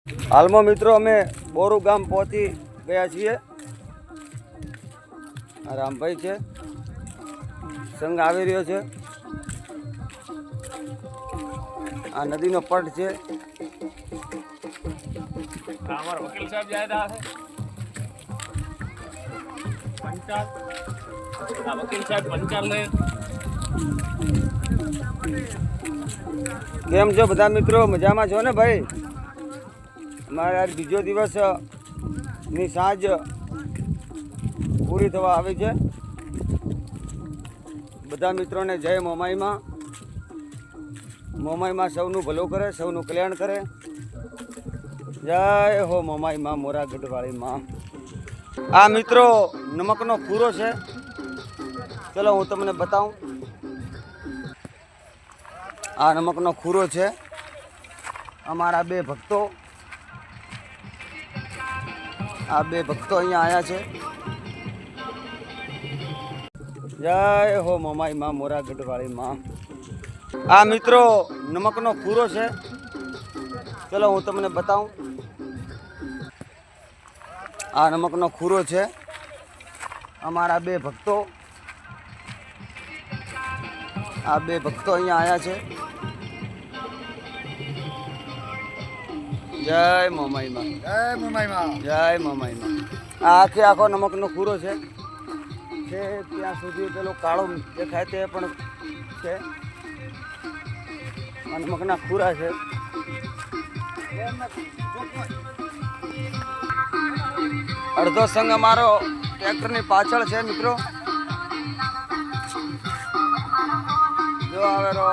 હાલમાં મિત્રો અમે બોરુ ગામ પહોંચી ગયા છીએ। આ રામભાઈ છે, સંઘ આવી રહ્યો છે। આ નદીનો પટ છે। અમારા વકીલ સાહેબ જાય છે પંચાલ, આ વકીલ સાહેબ પંચાલ ને કેમ છો બધા મિત્રો? મજામાં છો ને ભાઈ? અમારે આજ બીજો દિવસ ની સાંજ પૂરી થવા આવી છે। બધા મિત્રોને જય મોમાઈમાં। મોમાઈમાં સૌનું ભલું કરે, સૌનું કલ્યાણ કરે। જય હો મોમાઈમાં, મોરા ગઢવાળી માં। આ મિત્રો નમકનો ખૂરો છે, ચલો હું તમને બતાવું। આ નમકનો ખૂરો છે। અમારા બે ભક્તો અહીંયા આવ્યા છે। જય હો મોમાઈ માં, મોરા ગઢવાળી માં। આ મિત્રો નમકનો ખૂરો છે, ચલો હું તમને બતાવું। આ નમકનો ખૂરો છે। અમારા બે ભક્તો અહીંયા આવ્યા છે। જય મોમાઈમાં, જય મોમાઈમાં, જય મોમાઈમાં। આ આખો નમકનો ખૂરો છે। ત્યાં સુધી પેલો કાળો દેખાય તે પણ છે। આ નમકના ખૂરા છે। અડધો સંઘ અમારો ટ્રેક્ટરની પાછળ છે મિત્રો। જો આવેલો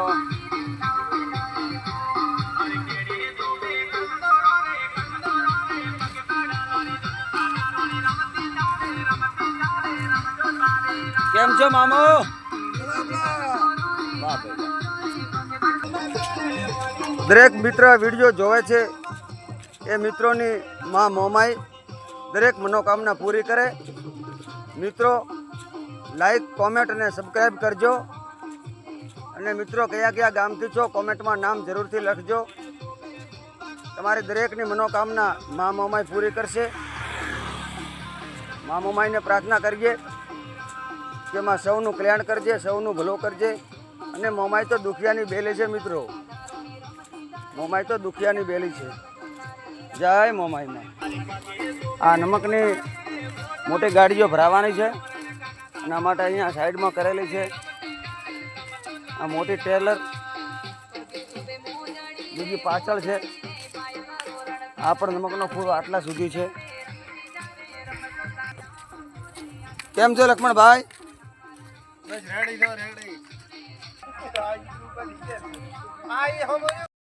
કેમ છો મામો? દરેક મિત્ર વિડીયો જોવે છે એ મિત્રોની માં મોમાઈ દરેક મનોકામના પૂરી કરે। મિત્રો લાઈક, કોમેન્ટ અને સબસ્ક્રાઈબ કરજો। અને મિત્રો કયા કયા ગામથી છો કોમેન્ટમાં નામ જરૂરથી લખજો। તમારી દરેકની મનોકામના માં મોમાઈ પૂરી કરશે। માં મોમાઈને પ્રાર્થના કરીએ કે માં સૌનું કલ્યાણ કરજે, સૌનું ભલું કરજે। અને મોમાઈ તો દુખિયાની બેલી છે મિત્રો, મોમાઈ તો દુખિયાની બેલી છે। જય મોમાઈમાં। આ નમકની મોટી ગાડીઓ ભરાવાની છે, એના માટે અહીંયા સાઈડમાં કરેલી છે। આ મોટી ટેલર બીજી પાછળ છે। આ પણ નમકનો ખૂરો આટલા સુધી છે। કેમ છો લક્ષ્મણભાઈ? બસ રેડી છો, રેડી।